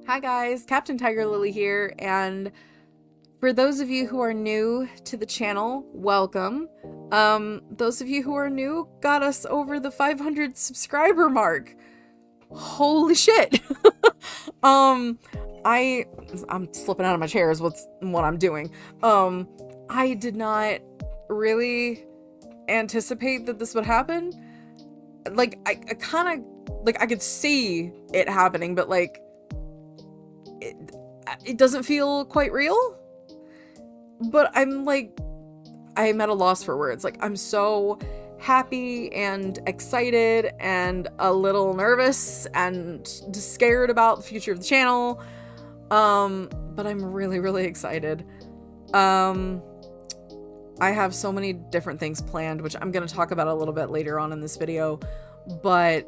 Hi guys, Captain TigerLily here, and for those of you who are new to the channel, welcome. Those of you who are new got us over the 500 subscriber mark. Holy shit. I'm slipping out of my chair is what I'm doing. I did not really anticipate that this would happen. Like, I kind of, like, I could see it happening, but like, it doesn't feel quite real. But I'm at a loss for words. Like, I'm so happy and excited and a little nervous and scared about the future of the channel. But I'm really, really excited. I have so many different things planned, which I'm going to talk about a little bit later on in this video. But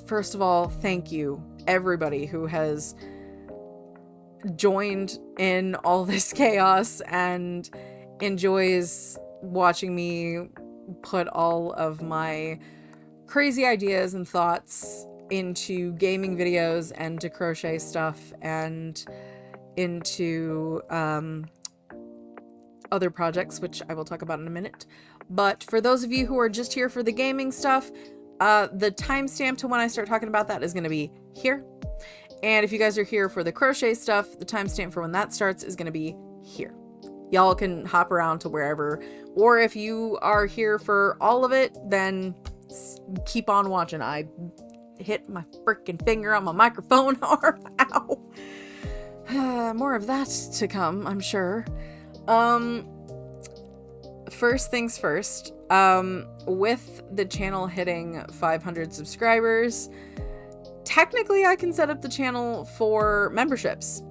first of all, thank you, everybody who has joined in all this chaos and enjoys watching me put all of my crazy ideas and thoughts into gaming videos and to crochet stuff and into other projects, which I will talk about in a minute. But for those of you who are just here for the gaming stuff, the timestamp to when I start talking about that is going to be here. And if you guys are here for the crochet stuff, the timestamp for when that starts is going to be here. Y'all can hop around to wherever, or if you are here for all of it, then keep on watching. I hit my freaking finger on my microphone arm. Ow. More of that to come, I'm sure. First things first, with the channel hitting 500 subscribers, technically I can set up the channel for memberships,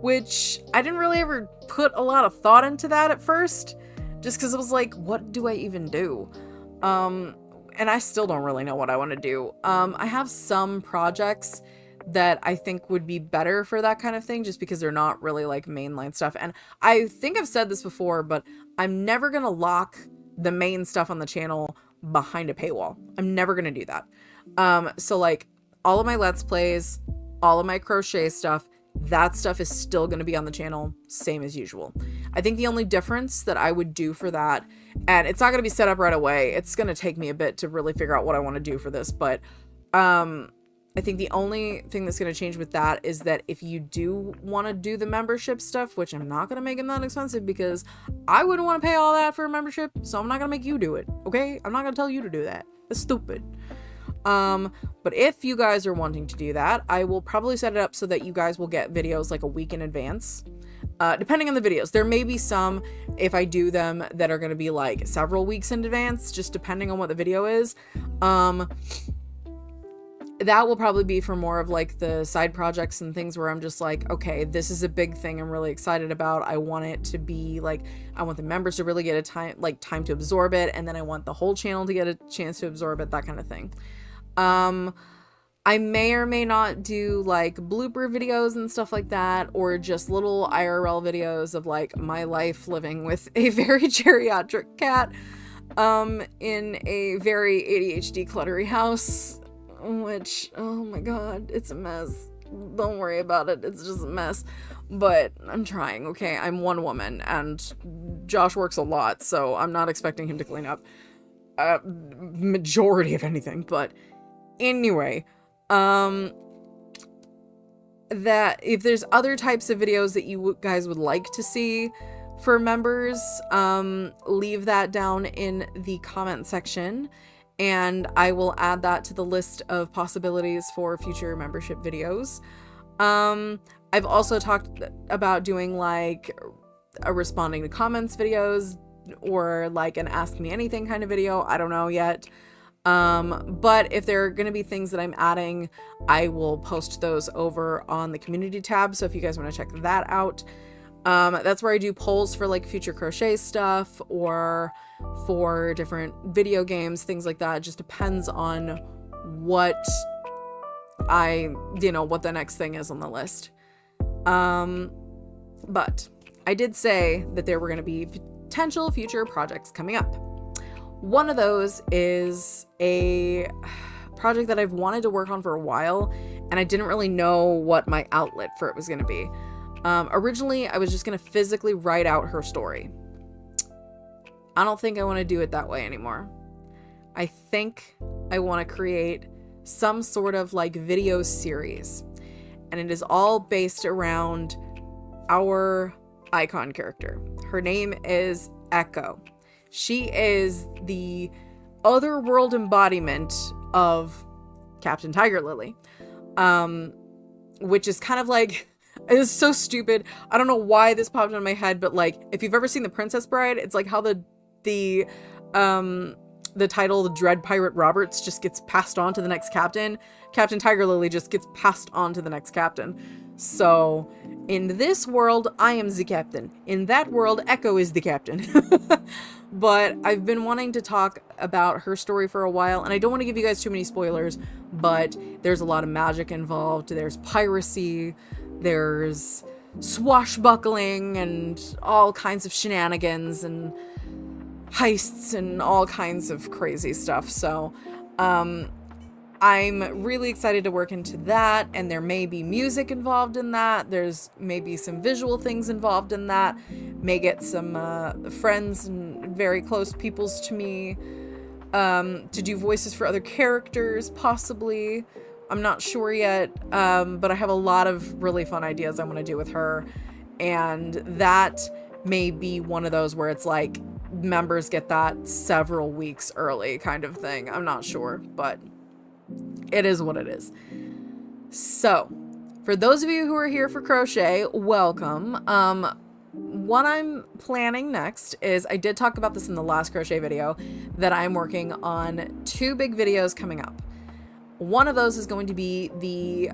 which I didn't really ever put a lot of thought into that at first, just because it was like, what do I even do? And I still don't really know what I want to do. I have some projects that I think would be better for that kind of thing, just because they're not really like mainline stuff. And I think I've said this before, but I'm never going to lock the main stuff on the channel behind a paywall. I'm never going to do that. So like, all of my Let's Plays, all of my crochet stuff, that stuff is still going to be on the channel, same as usual. I think the only difference that I would do for that, and it's not going to be set up right away, it's going to take me a bit to really figure out what I want to do for this, but I think the only thing that's going to change with that is that if you do want to do the membership stuff, which I'm not going to make them that expensive because I wouldn't want to pay all that for a membership, so I'm not going to make you do it, okay? I'm not going to tell you to do that. That's stupid. But if you guys are wanting to do that, I will probably set it up so that you guys will get videos like a week in advance. Depending on the videos, there may be some, if I do them, that are going to be like several weeks in advance, just depending on what the video is. That will probably be for more of like the side projects and things where I'm just like, okay, this is a big thing I'm really excited about. I want it to be like, I want the members to really get a time to absorb it. And then I want the whole channel to get a chance to absorb it, that kind of thing. I may or may not do like blooper videos and stuff like that, or just little IRL videos of like my life living with a very geriatric cat, in a very ADHD cluttery house, which, oh my god, it's a mess. Don't worry about it. It's just a mess, but I'm trying. Okay. I'm one woman and Josh works a lot, so I'm not expecting him to clean up majority of anything, but anyway, that if there's other types of videos that you guys would like to see for members, leave that down in the comment section and I will add that to the list of possibilities for future membership videos. I've also talked about doing like a responding to comments videos or like an ask me anything kind of video. I don't know yet. But if there are going to be things that I'm adding, I will post those over on the community tab. So if you guys want to check that out, that's where I do polls for like future crochet stuff or for different video games, things like that. It just depends on what what the next thing is on the list. But I did say that there were going to be potential future projects coming up. One of those is a project that I've wanted to work on for a while, and I didn't really know what my outlet for it was going to be. Originally, I was just going to physically write out her story. I don't think I want to do it that way anymore. I think I want to create some sort of like video series, and it is all based around our icon character. Her name is Echo. She is the otherworld embodiment of Captain TigerLily, which is kind of like, it's so stupid. I don't know why this popped into my head, but like, if you've ever seen The Princess Bride, it's like how the title, the Dread Pirate Roberts, just gets passed on to the next captain. Captain TigerLily just gets passed on to the next captain. So in this world, I am the captain. In that world, Echo is the captain. But I've been wanting to talk about her story for a while, and I don't want to give you guys too many spoilers, but there's a lot of magic involved. There's piracy, there's swashbuckling, and all kinds of shenanigans, and heists, and all kinds of crazy stuff. So, I'm really excited to work into that, and there may be music involved in that. There's maybe some visual things involved in that. May get some friends and very close peoples to me to do voices for other characters, possibly. I'm not sure yet, but I have a lot of really fun ideas I want to do with her, and that may be one of those where it's like members get that several weeks early kind of thing. I'm not sure, but it is what it is. So, for those of you who are here for crochet, welcome. What I'm planning next is, I did talk about this in the last crochet video, that I'm working on 2 big videos coming up. One of those is going to be the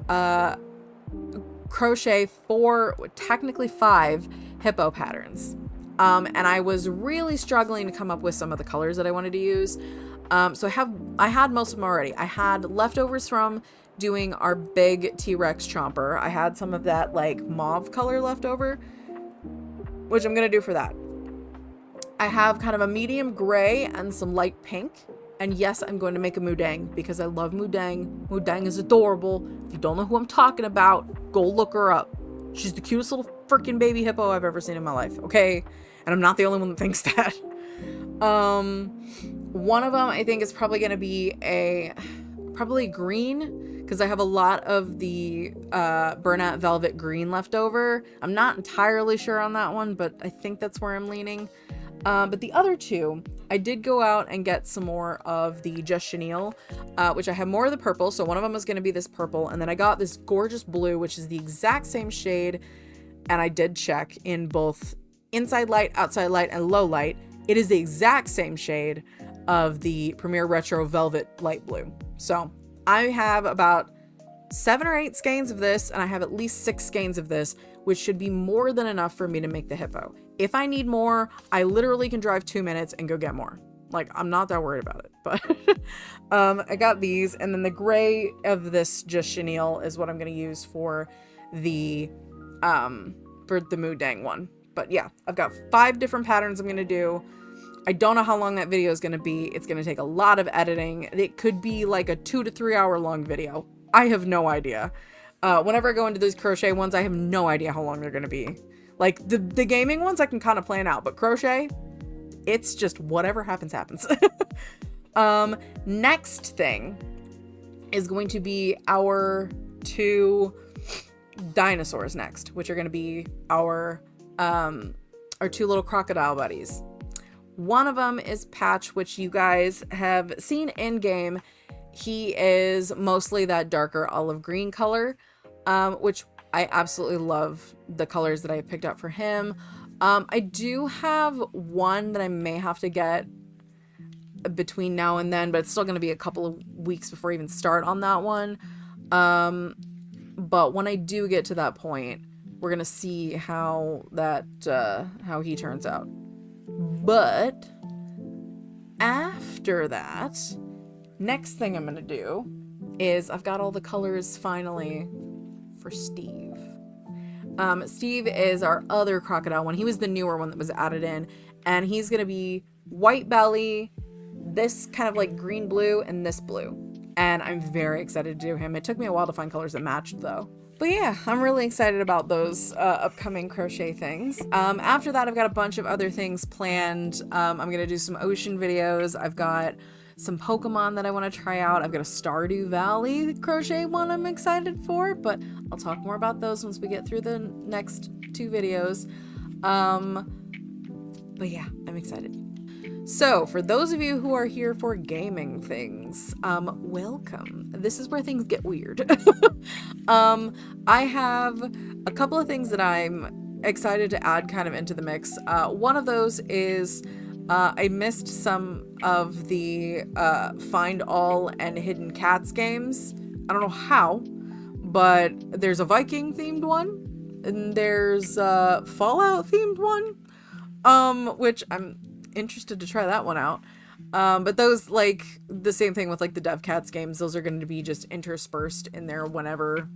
crochet 4, technically 5 hippo patterns. And I was really struggling to come up with some of the colors that I wanted to use. So I had most of them already. I had leftovers from doing our big T-Rex chomper. I had some of that like mauve color left over, which I'm going to do for that. I have kind of a medium gray and some light pink. And yes, I'm going to make a Mudang because I love Mudang. Mudang is adorable. If you don't know who I'm talking about, go look her up. She's the cutest little freaking baby hippo I've ever seen in my life. Okay. And I'm not the only one that thinks that. One of them I think is probably going to be probably green, because I have a lot of the burnout velvet green left over. I'm not entirely sure on that one, but I think that's where I'm leaning. But the other 2, I did go out and get some more of the Just Chenille, which I have more of the purple. So one of them is going to be this purple. And then I got this gorgeous blue, which is the exact same shade. And I did check in both inside light, outside light, and low light. It is the exact same shade of the Premier Retro Velvet Light Blue. So I have about 7 or 8 skeins of this, and I have at least 6 skeins of this, which should be more than enough for me to make the hippo. If I need more, I literally can drive 2 minutes and go get more. Like, I'm not that worried about it, but I got these, and then the gray of this Just Chenille is what I'm going to use for the Mudang one. But yeah, I've got 5 different patterns I'm going to do. I don't know how long that video is going to be. It's going to take a lot of editing. It could be like a 2 to 3 hour long video. I have no idea. Whenever I go into these crochet ones, I have no idea how long they're going to be. Like the gaming ones, I can kind of plan out, but crochet, it's just whatever happens, happens. Next thing is going to be our 2 dinosaurs next, which are going to be our 2 little crocodile buddies. One of them is Patch, which you guys have seen in game. He is mostly that darker olive green color, which I absolutely love the colors that I have picked out for him. I do have one that I may have to get between now and then, but it's still going to be a couple of weeks before I even start on that one. But when I do get to that point, we're going to see how he turns out. But after that, next thing I'm going to do is I've got all the colors finally for Steve. Steve is our other crocodile one. He was the newer one that was added in, and he's going to be white belly, this kind of like green blue, and this blue. and I'm very excited to do him. It took me a while to find colors that matched though. But yeah, I'm really excited about those upcoming crochet things. After that, I've got a bunch of other things planned. I'm going to do some ocean videos. I've got some Pokemon that I want to try out. I've got a Stardew Valley crochet one I'm excited for, but I'll talk more about those once we get through the next 2 videos. But yeah, I'm excited. So, for those of you who are here for gaming things, welcome. This is where things get weird. I have a couple of things that I'm excited to add kind of into the mix. One of those is I missed some of the Find All and Hidden Cats games. I don't know how, but there's a Viking themed one, and there's a Fallout themed one, which I'm interested to try that one out. But those, like, the same thing with like the Dev Cats games, those are going to be just interspersed in there whenever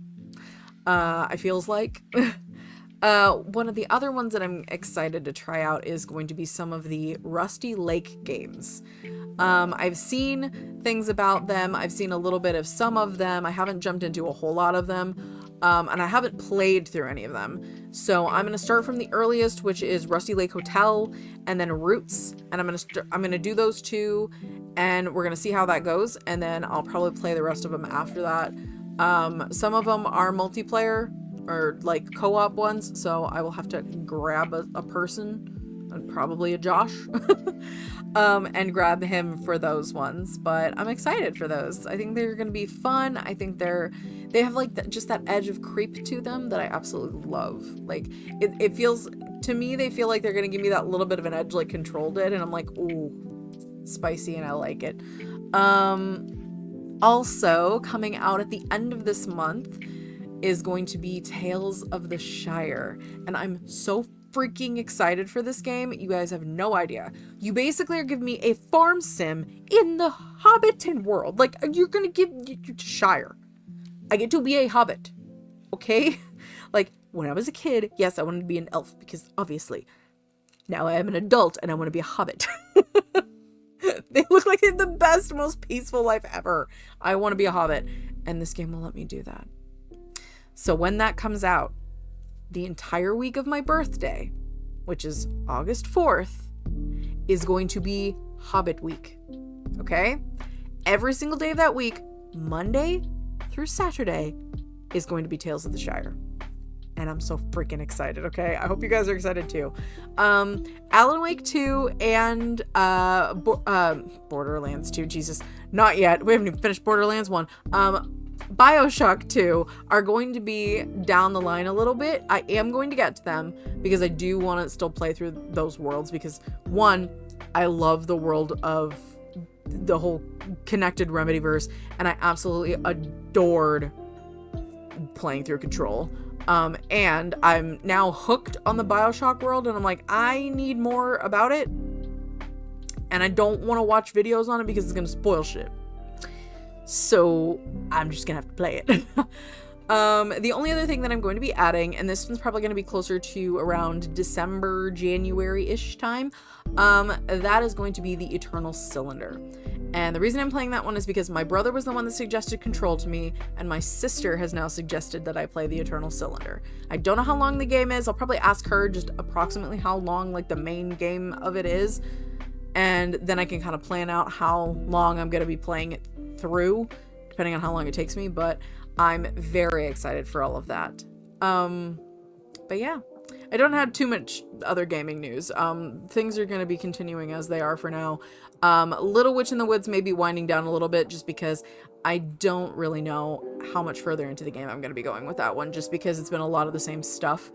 I feels like. One of the other ones that I'm excited to try out is going to be some of the Rusty Lake games. I've seen things about them. I've seen a little bit of some of them. I haven't jumped into a whole lot of them. And I haven't played through any of them. So I'm going to start from the earliest, which is Rusty Lake Hotel and then Roots. And I'm going to do those 2 and we're going to see how that goes. And then I'll probably play the rest of them after that. Some of them are multiplayer or like co-op ones. So I will have to grab a person, and probably a Josh, and grab him for those ones. But I'm excited for those. I think they're going to be fun. I think they have like just that edge of creep to them that I absolutely love. Like it feels to me, they feel like they're going to give me that little bit of an edge like Control did. And I'm like, ooh, spicy, and I like it. Also coming out at the end of this month is going to be Tales of the Shire. And I'm so freaking excited for this game. You guys have no idea. You basically are giving me a farm sim in the Hobbiton world. Like, you're gonna give Shire. I get to be a hobbit. Okay? Like, when I was a kid, yes, I wanted to be an elf because obviously now I am an adult and I want to be a hobbit. They look like they have the best, most peaceful life ever. I want to be a hobbit, and this game will let me do that. So when that comes out, the entire week of my birthday, which is August 4th, is going to be Hobbit Week. Okay? Every single day of that week, Monday through Saturday, is going to be Tales of the Shire. And I'm so freaking excited, okay? I hope you guys are excited too. Alan Wake 2 and Borderlands 2, Jesus. Not yet. We haven't even finished Borderlands 1. BioShock 2 are going to be down the line a little bit. I am going to get to them because I do want to still play through those worlds because, one, I love the world of the whole connected Remedyverse, and I absolutely adored playing through Control. And I'm now hooked on the BioShock world, and I'm like, I need more about it, and I don't want to watch videos on it because it's going to spoil shit. So I'm just gonna have to play it. The only other thing that I'm going to be adding, and this one's probably going to be closer to around December, January-ish time, that is going to be the Eternal Cylinder. And the reason I'm playing that one is because my brother was the one that suggested Control to me, and my sister has now suggested that I play the Eternal Cylinder. I don't know how long the game is. I'll probably ask her just approximately how long like the main game of it is, and then I can kind of plan out how long I'm going to be playing it through, depending on how long it takes me. But I'm very excited for all of that. But yeah, I don't have too much other gaming news. Things are going to be continuing as they are for now. Little Witch in the Woods may be winding down a little bit just because I don't really know how much further into the game I'm going to be going with that one, just because it's been a lot of the same stuff.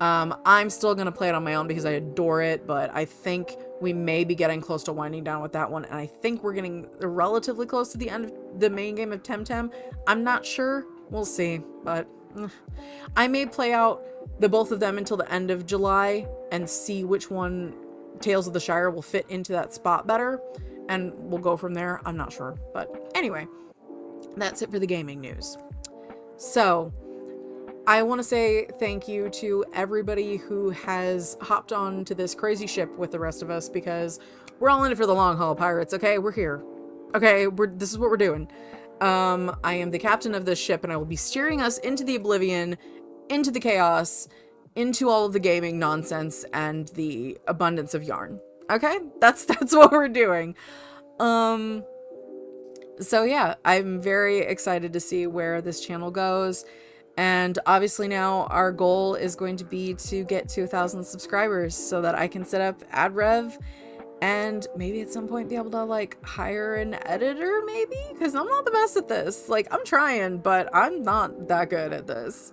I'm still going to play it on my own because I adore it, but I think we may be getting close to winding down with that one, and I think we're getting relatively close to the end of the main game of Temtem. I'm not sure. We'll see, but I may play out the both of them until the end of July and see which one Tales of the Shire will fit into that spot better, and we'll go from there. I'm not sure, but anyway, that's it for the gaming news. So I want to say thank you to everybody who has hopped on to this crazy ship with the rest of us, because we're all in it for the long haul, pirates. Okay, we're here. Okay, this is what we're doing. I am the captain of this ship, and I will be steering us into the oblivion, into the chaos, into all of the gaming nonsense and the abundance of yarn. Okay? That's what we're doing. So yeah, I'm very excited to see where this channel goes. And obviously now our goal is going to be to get to 1,000 subscribers so that I can set up ad rev and maybe at some point be able to like hire an editor, maybe, because I'm not the best at this. Like, I'm trying, but I'm not that good at this.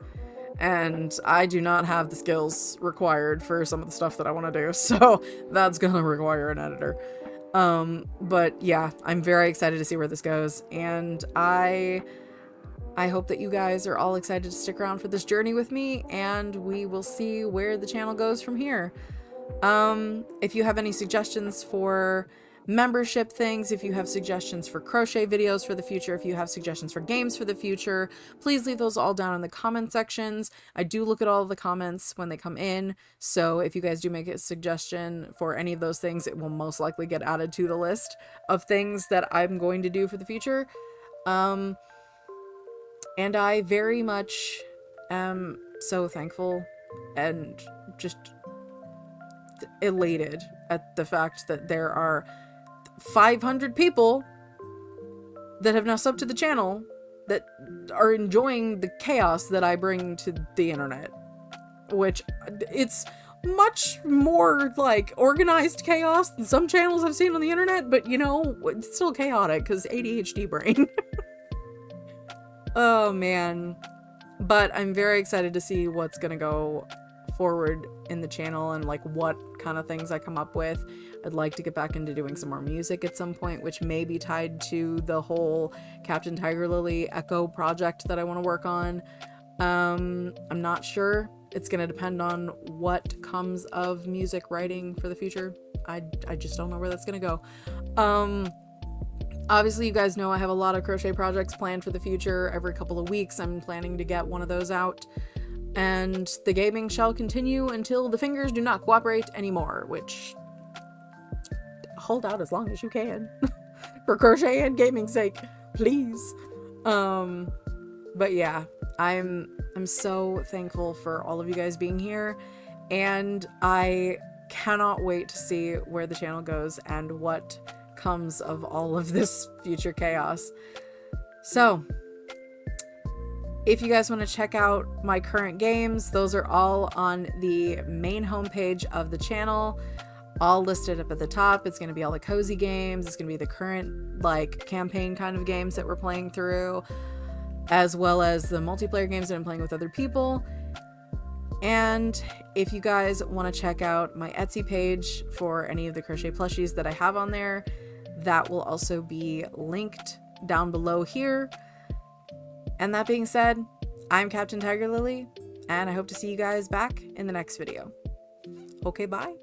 And I do not have the skills required for some of the stuff that I want to do. So that's gonna require an editor. But yeah, I'm very excited to see where this goes. And I hope that you guys are all excited to stick around for this journey with me, and we will see where the channel goes from here. If you have any suggestions for membership things, if you have suggestions for crochet videos for the future, if you have suggestions for games for the future, please leave those all down in the comment sections. I do look at all of the comments when they come in, so if you guys do make a suggestion for any of those things, it will most likely get added to the list of things that I'm going to do for the future. And I very much am so thankful and just elated at the fact that there are 500 people that have now subbed to the channel that are enjoying the chaos that I bring to the internet, which it's much more like organized chaos than some channels I've seen on the internet, but you know, it's still chaotic because ADHD brain. Oh man. But I'm very excited to see what's gonna go forward in the channel and like what kind of things I come up with. I'd like to get back into doing some more music at some point, which may be tied to the whole Captain TigerLily Echo project that I want to work on. I'm not sure. It's going to depend on what comes of music writing for the future. I just don't know where that's going to go. Obviously, you guys know I have a lot of crochet projects planned for the future. Every couple of weeks, I'm planning to get one of those out. And the gaming shall continue until the fingers do not cooperate anymore, which... hold out as long as you can. For crochet and gaming's sake, please. But yeah, I'm so thankful for all of you guys being here, and I cannot wait to see where the channel goes and what comes of all of this future chaos. So if you guys want to check out my current games, those are all on the main homepage of the channel, all listed up at the top. It's going to be all the cozy games. It's going to be the current like campaign kind of games that we're playing through, as well as the multiplayer games that I'm playing with other people. And if you guys want to check out my Etsy page for any of the crochet plushies that I have on there, that will also be linked down below here. And that being said, I'm Captain TigerLily, and I hope to see you guys back in the next video. Okay, bye.